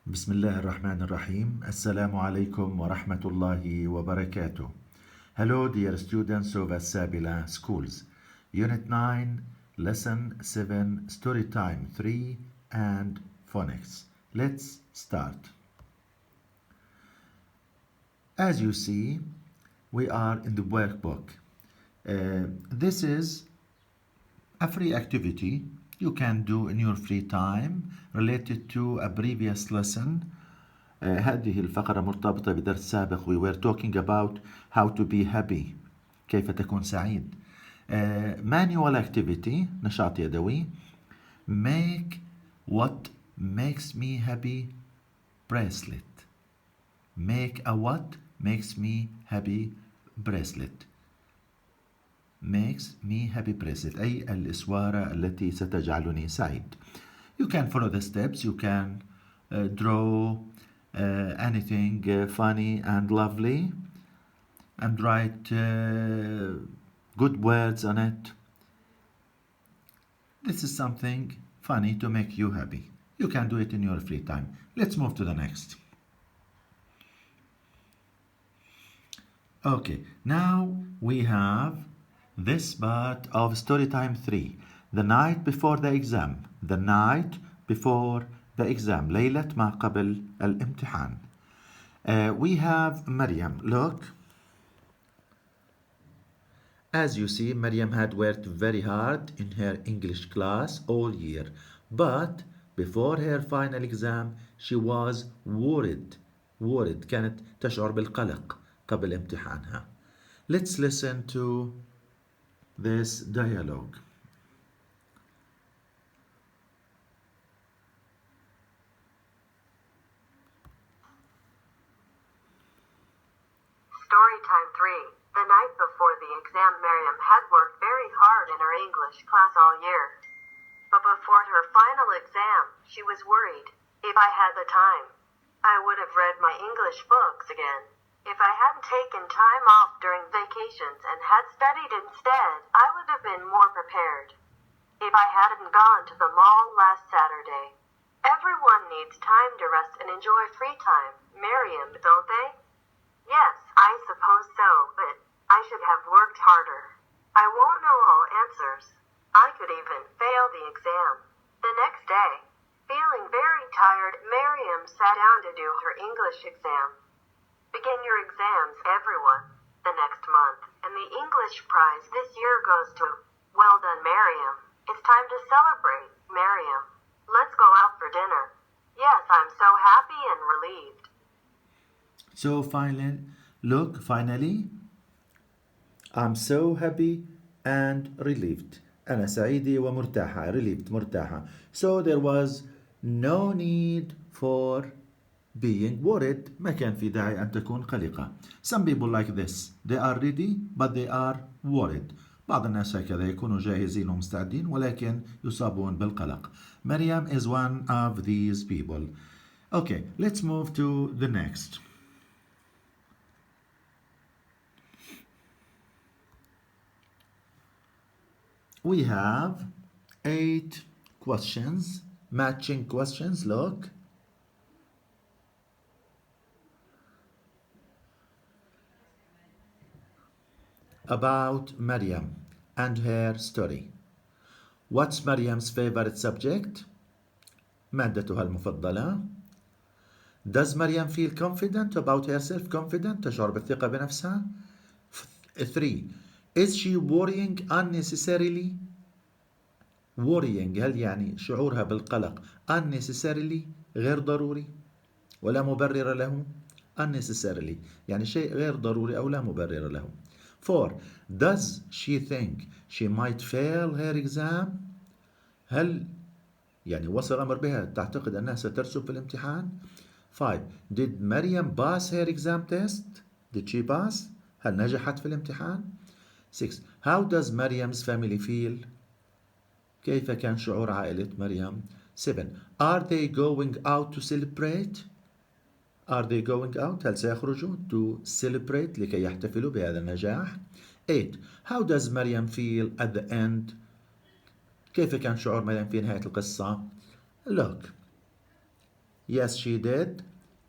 بسم الله الرحمن الرحيم. السلام عليكم ورحمة الله وبركاته. Hello dear students of السابلة schools. Unit 9, Lesson 7, Story Time 3 and Phonics. Let's start. As you see, we are in the workbook. This is a free activity you can do in your free time related to a previous lesson. هذه الفقرة مرتبطة بدرس سابق. We were talking about how to be happy. كيف تكون سعيد. Manual activity, نشاط يدوي. Make what makes me happy bracelet. Make a what makes me happy bracelet. Makes me happy bracelet أي الإسوارة التي ستجعلني سعيد. You can follow the steps. You can draw anything funny and lovely and write good words on it. This is something funny to make you happy. You can do it in your free time. Let's move to the next. Okay, now we have this part of story time 3. The night before the exam. The night before the exam. ليلة ما قبل الامتحان. We have Maryam. Look. As you see, Maryam had worked very hard in her English class all year. But before her final exam, she was worried. Worried. كانت تشعر بالقلق قبل امتحانها. Let's listen to this dialogue. Story time 3. The night before the exam, Miriam had worked very hard in her English class all year. But before her final exam, she was worried. If I had the time, I would have read my English books again. If I hadn't taken time off during vacations and had studied instead, I would have been more prepared. If I hadn't gone to the mall last Saturday. Everyone needs time to rest and enjoy free time, Miriam, don't they? Yes, I suppose so, but I should have worked harder. I won't know all answers. I could even fail the exam. The next day, feeling very tired, Miriam sat down to do her English exam. Begin your exams, everyone, the next month, and the English prize this year goes to, well done, Miriam. It's time to celebrate, Miriam. Let's go out for dinner. Yes, I'm so happy and relieved. So finally, I'm so happy and relieved. أنا سعيدة ومرتاحة. Relieved, مرتاحة. So there was no need for being worried. ما كان في داعي أن تكون قلقة. Some people like this. They are ready but they are worried. بعض الناس هكذا يكونوا جاهزين ومستعدين ولكن يصابون بالقلق. Maryam is one of these people. Okay, let's move to the next. We have 8 questions, matching questions. Look. About Maryam and her story. What's Maryam's favorite subject? مادتها المفضلة. Does Maryam feel confident about herself? Confident, تشعر بالثقة بنفسها. 3. Is she worrying unnecessarily? Worrying هل يعني شعورها بالقلق unnecessarily غير ضروري ولا مبرر له. unnecessarily يعني شيء غير ضروري أو لا مبرر له. 4. Does she think she might fail her exam? هل يعني وصل الأمر بها تعتقد أنها سترسب في الامتحان. 5. Did Maryam pass her exam test? Did she pass? هل نجحت في الامتحان. 6. How does Maryam's family feel? كيف كان شعور عائلة مريم. 7. Are they going out to celebrate? Are they going out? هل سيخرجوا to celebrate لكي يحتفلوا بهذا النجاح. 8. How does Maryam feel at the end? كيف كان شعور مريم في نهاية القصة. Look, Yes, she did.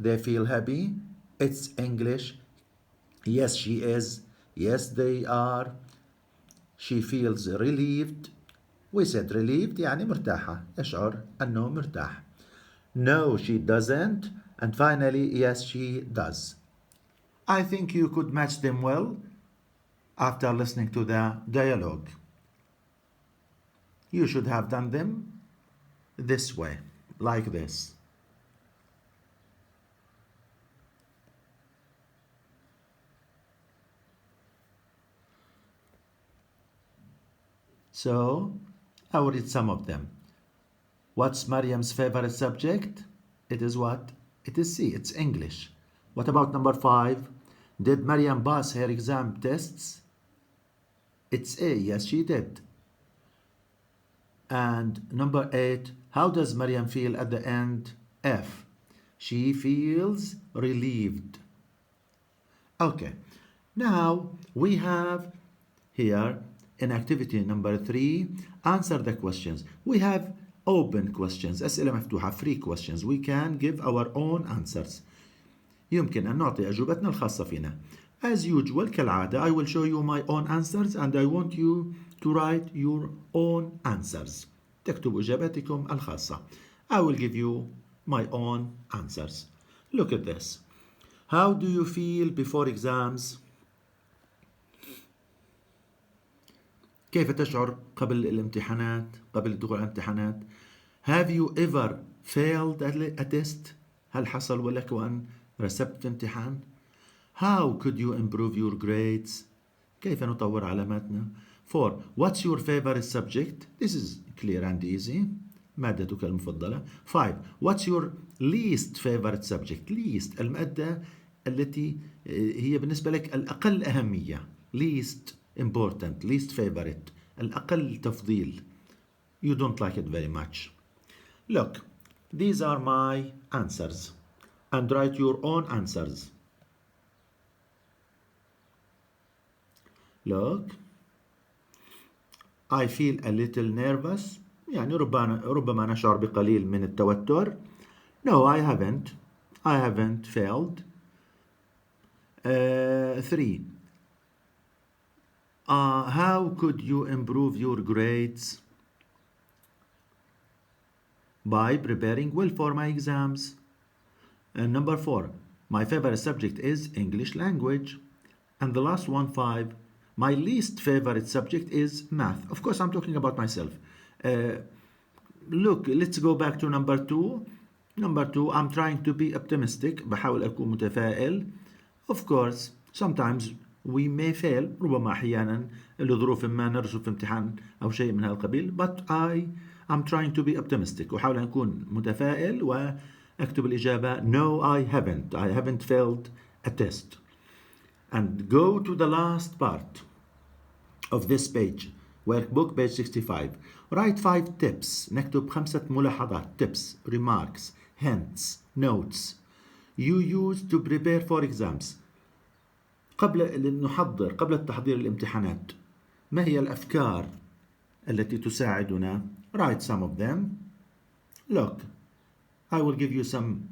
They feel happy. It's English. Yes, she is. Yes, they are. She feels relieved. We said relieved يعني مرتاحة. يشعر أنه مرتاح. No, she doesn't. And finally, yes, she does. I think you could match them well after listening to the dialogue. You should have done them this way, like this. So, I will read some of them. What's Mariam's favorite subject? It is what? It is C, it's English. What about number 5? Did Mariam pass her exam tests? It's A, yes, she did. And number 8, how does Mariam feel at the end? F, she feels relieved. Okay, now we have here in activity number 3, answer the questions. We have open questions, أسئلة مفتوحة, free questions. We can give our own answers. يمكن أن نعطي أجوبتنا الخاصة فينا. As usual, كالعادة, I will show you my own answers and I want you to write your own answers. تكتب إجاباتكم الخاصة. I will give you my own answers. Look at this. How do you feel before exams? كيف تشعر قبل الامتحانات؟ قبل الدخول على الامتحانات؟ Have you ever failed a test? هل حصل لك وأن رسبت امتحان؟ How could you improve your grades? كيف نطور علاماتنا؟ 4. What's your favorite subject? This is clear and easy. مادتك المفضلة. 5. What's your least favorite subject? Least المادة التي هي بالنسبة لك الأقل أهمية. Least important, least favorite, الأقل تفضيل. You don't like it very much. Look, these are my answers. And write your own answers. Look, I feel a little nervous. يعني ربما نشعر بقليل من التوتر. No, I haven't. I haven't failed. 3. How could you improve your grades? By preparing well for my exams. And number 4, my favorite subject is English language. And the last one, 5, my least favorite subject is math. Of course, I'm talking about myself. Look, let's go back to number 2. Number 2, I'm trying to be optimistic. بحاول أكون متفائل. Of course, sometimes we may fail. ربما أحيانا لظروف ما نرسب في امتحان أو شيء من هذا القبيل. But I'm trying to be optimistic. أحاول أن أكون متفائل وأكتب الإجابة No, I haven't failed a test. And go to the last part of this page. Workbook page 65. Write 5 tips. نكتب 5 ملاحظات. Tips, remarks, hints, notes you use to prepare for exams. قبل التحضير للامتحانات. ما هي الأفكار التي تساعدنا؟ Write some of them. Look, I will give you some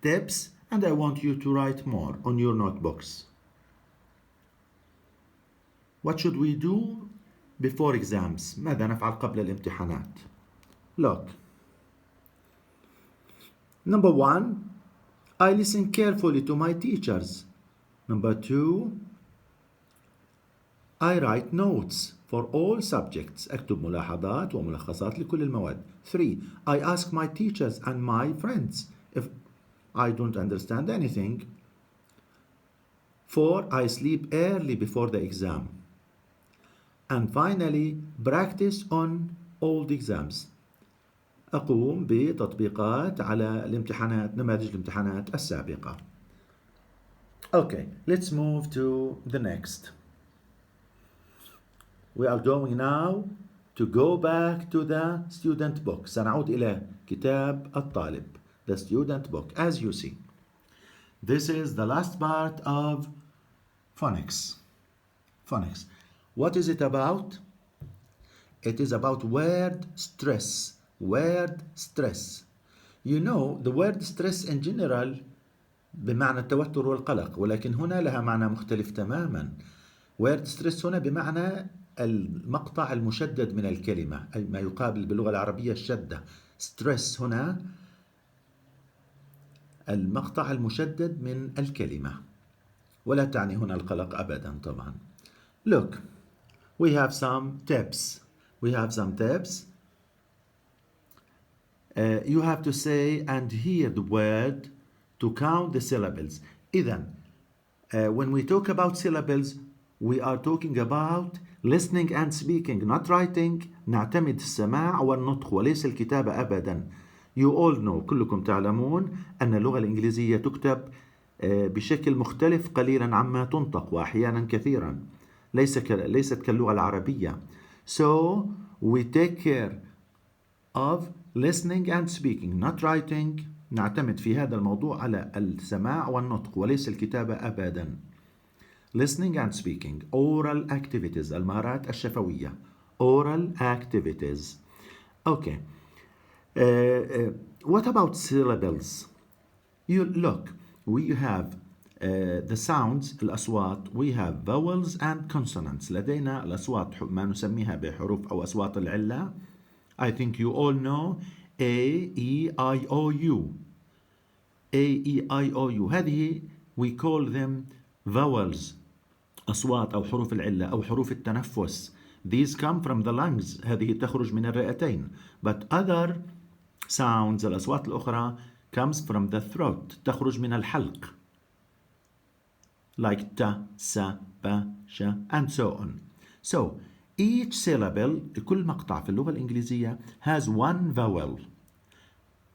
tips and I want you to write more on your notebooks. What should we do before exams? ماذا نفعل قبل الامتحانات? Look. Number 1, I listen carefully to my teachers. Number 2, I write notes for all subjects. أكتب ملاحظات وملخصات لكل المواد. 3, I ask my teachers and my friends if I don't understand anything. 4, I sleep early before the exam. And finally, practice on old exams. أقوم بتطبيقات على الامتحانات نماذج الامتحانات السابقة. Okay, let's move to the next. We are going now to go back to the student book. سنعود إلى كتاب الطالب. The student book, as you see. This is the last part of phonics. Phonics. What is it about? It is about word stress. Word stress. You know the word stress in general بمعنى التوتر والقلق، ولكن هنا لها معنى مختلف تماما. word stress هنا بمعنى المقطع المشدد من الكلمة، أي ما يقابل باللغة العربية الشدة. stress هنا المقطع المشدد من الكلمة، ولا تعني هنا القلق أبدا طبعا. Look, we have some tips. We have some tips. You have to say and hear the word to count the syllables. إذن when we talk about syllables we are talking about listening and speaking, not writing. نعتمد السماع والنطق وليس الكتابة أبدا. You all know، كلكم تعلمون أن اللغة الإنجليزية تكتب بشكل مختلف قليلا عما تنطق، وأحيانا كثيرا ليست كاللغة العربية. So we take care of listening and speaking, not writing. نعتمد في هذا الموضوع على السماع والنطق وليس الكتابة أبدا. Listening and speaking. Oral activities، المهارات الشفوية. Oral activities. Okay. What about syllables? You look, we have the sounds، الأصوات. We have vowels and consonants. لدينا الأصوات ما نسميها بحروف أو أصوات العلة. I think you all know A, E, I, O, U. A, E, I, O, U. هذه we call them vowels، أصوات أو حروف العلة أو حروف التنفس. These come from the lungs. هذه تخرج من الرئتين. But other sounds، الأصوات الأخرى comes from the throat، تخرج من الحلق. Like ta, sa, ba, sha and so on. So each syllable، كل مقطع في اللغة الإنجليزية has one vowel.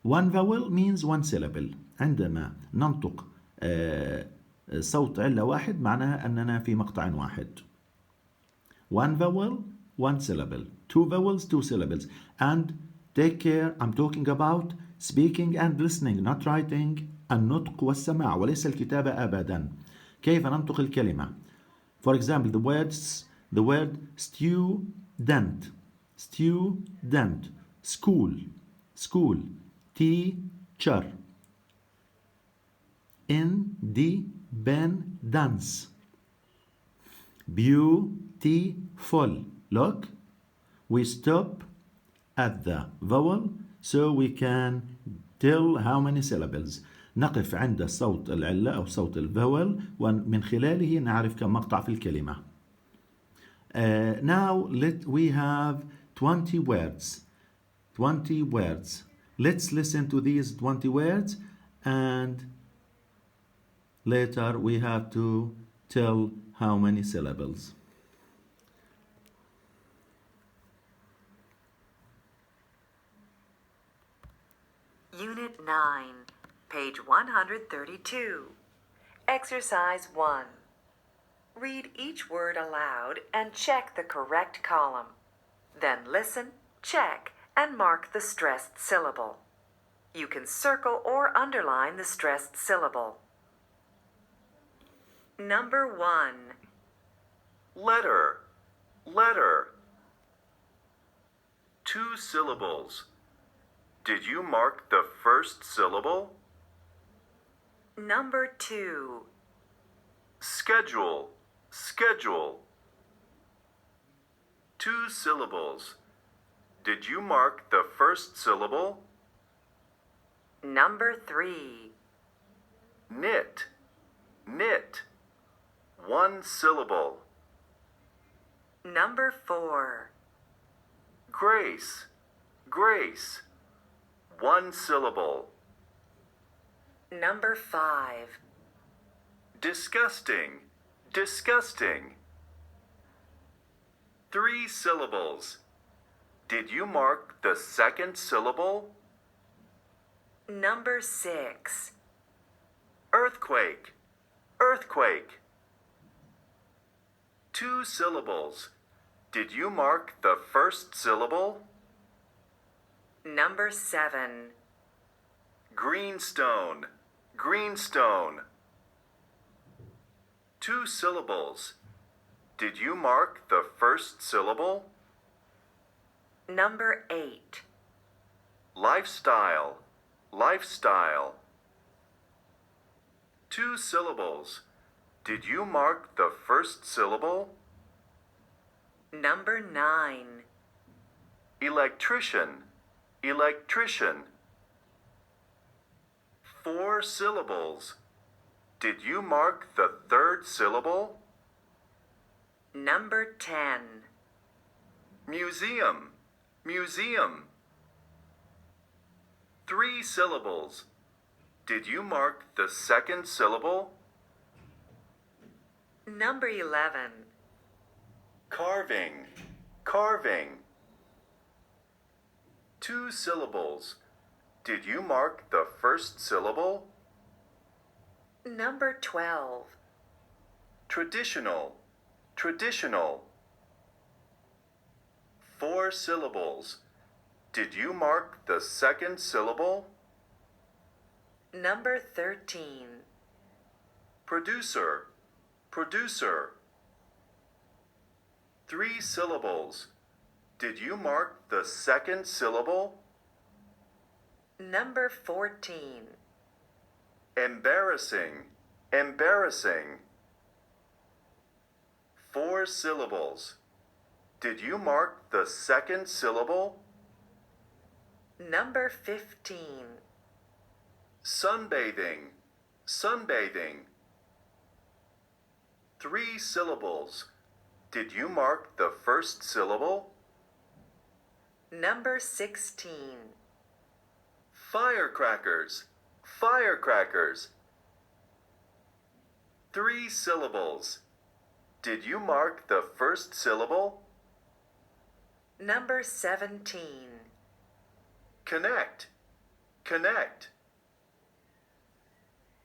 One vowel means one syllable. عندما ننطق صوت علة واحد معناها أننا في مقطع واحد. One vowel, one syllable. Two vowels, two syllables. And take care, I'm talking about speaking and listening, not writing. النطق والسماع وليس الكتابة أبدا. كيف ننطق الكلمة؟ For example, the word student, student, school, school, teacher, independence, beautiful. Look, we stop at the vowel so we can tell how many syllables. نقف عند صوت العلة أو صوت الفاول ومن خلاله نعرف كم مقطع في الكلمة. Now we have 20 words. 20 words. Let's listen to these 20 words and later we have to tell how many syllables. Unit 9, page 132. Exercise 1. Read each word aloud and check the correct column. Then listen, check, and mark the stressed syllable. You can circle or underline the stressed syllable. Number 1. Letter, letter. 2 syllables. Did you mark the first syllable? Number 2. Schedule, schedule. 2 syllables. Did you mark the first syllable? Number 3. Knit, knit. 1 syllable. Number 4. Grace, grace. 1 syllable. Number 5. Disgusting, disgusting. 3 syllables. Did you mark the second syllable? Number 6. Earthquake, earthquake. 2 syllables. Did you mark the first syllable? Number 7. Greenstone, greenstone. 2 syllables. Did you mark the first syllable? Number 8. Lifestyle, lifestyle. 2 syllables. Did you mark the first syllable? Number 9. Electrician, electrician. 4 syllables. Did you mark the third syllable? Number 10. Museum, museum. 3 syllables. Did you mark the second syllable? Number 11. Carving, carving. 2 syllables. Did you mark the first syllable? Number 12. Traditional, traditional. 4 syllables. Did you mark the second syllable? Number 13. Producer, producer. 3 syllables. Did you mark the second syllable? Number 14. Embarrassing, embarrassing. 4 syllables. Did you mark the second syllable? Number 15. Sunbathing, sunbathing. 3 syllables. Did you mark the first syllable? Number 16. Firecrackers, firecrackers. 3 syllables. Did you mark the first syllable? Number 17. Connect, connect.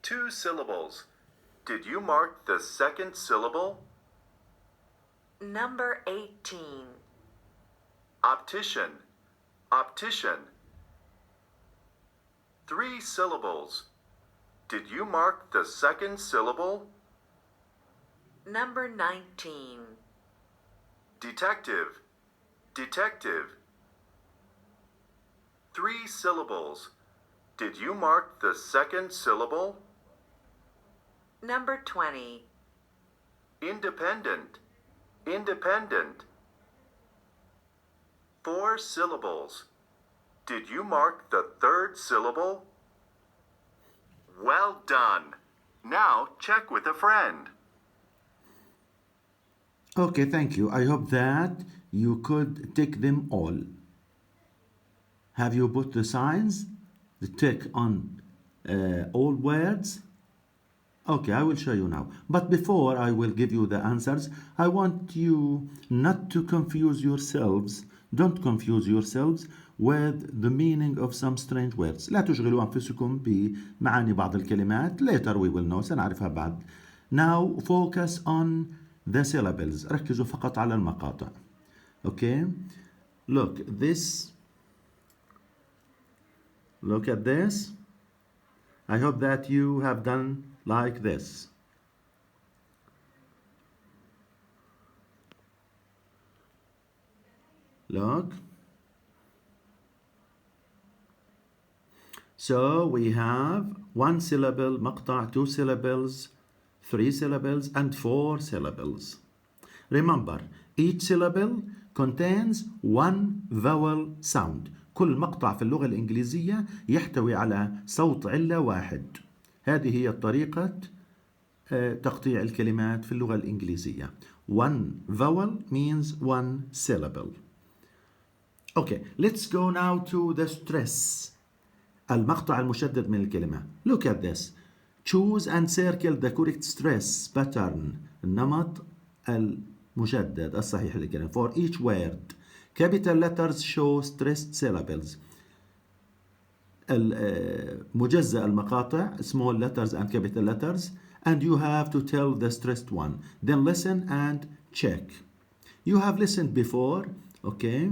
2 syllables. Did you mark the second syllable? Number 18. Optician, optician. 3 syllables. Did you mark the second syllable? Number 19. Detective, detective. 3 syllables. Did you mark the second syllable? Number 20. Independent, independent. 4 syllables. Did you mark the third syllable? Well done. Now check with a friend. Okay, thank you. I hope that you could tick them all. Have you put the signs, the tick on all words? Okay, I will show you now. But before I will give you the answers, I want you not to confuse yourselves. Don't confuse yourselves with the meaning of some strange words. لا تشغلوا أنفسكم بمعاني بعض الكلمات. Later we will know. سنعرفها بعد. Now focus on the syllables. ركزوا فقط على المقاطع. Okay? Look at this. I hope that you have done like this. Look. So we have 1 syllable مقطع, 2 syllables, 3 syllables, and 4 syllables. Remember, each syllable contains 1 vowel sound. كل مقطع في اللغة الإنجليزية يحتوي على صوت علة واحد. هذه هي طريقة تقطيع الكلمات في اللغة الإنجليزية. 1 vowel means 1 syllable. Okay, let's go now to the stress. المقطع المشدد من الكلمة. Look at this. Choose and circle the correct stress pattern. النمط المشدد الصحيح للكلمة. For each word. Capital letters show stressed syllables. مجزأ المقاطع small letters and capital letters, and you have to tell the stressed one. Then listen and check. You have listened before, okay?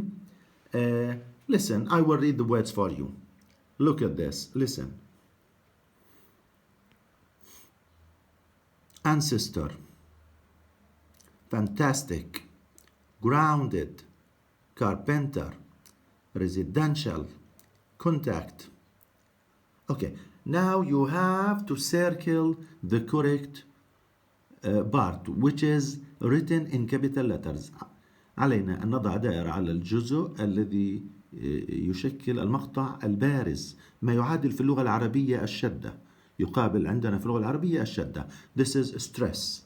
Listen, I will read the words for you. Look at this, listen. Ancestor, fantastic, grounded, carpenter, residential, contact, Okay, now you have to circle the correct part which is written in capital letters. علينا أن نضع دائرة على الجزء الذي يشكل المقطع البارز، ما يعادل في اللغة العربية الشدة، يقابل عندنا في اللغة العربية الشدة. This is stress.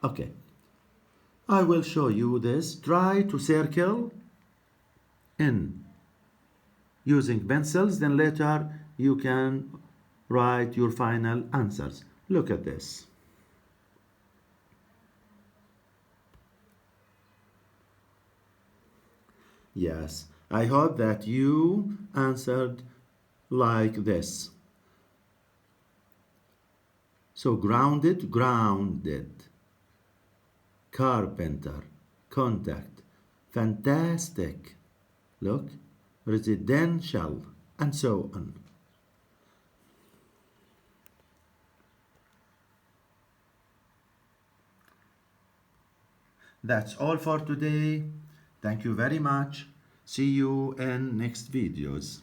Okay, I will show you this. Try to circle in using pencils, then later you can write your final answers. Look at this. Yes, I hope that you answered like this. So grounded, grounded. Carpenter, contact. Fantastic. Look, residential, and so on. That's all for today. Thank you very much. See you in next videos.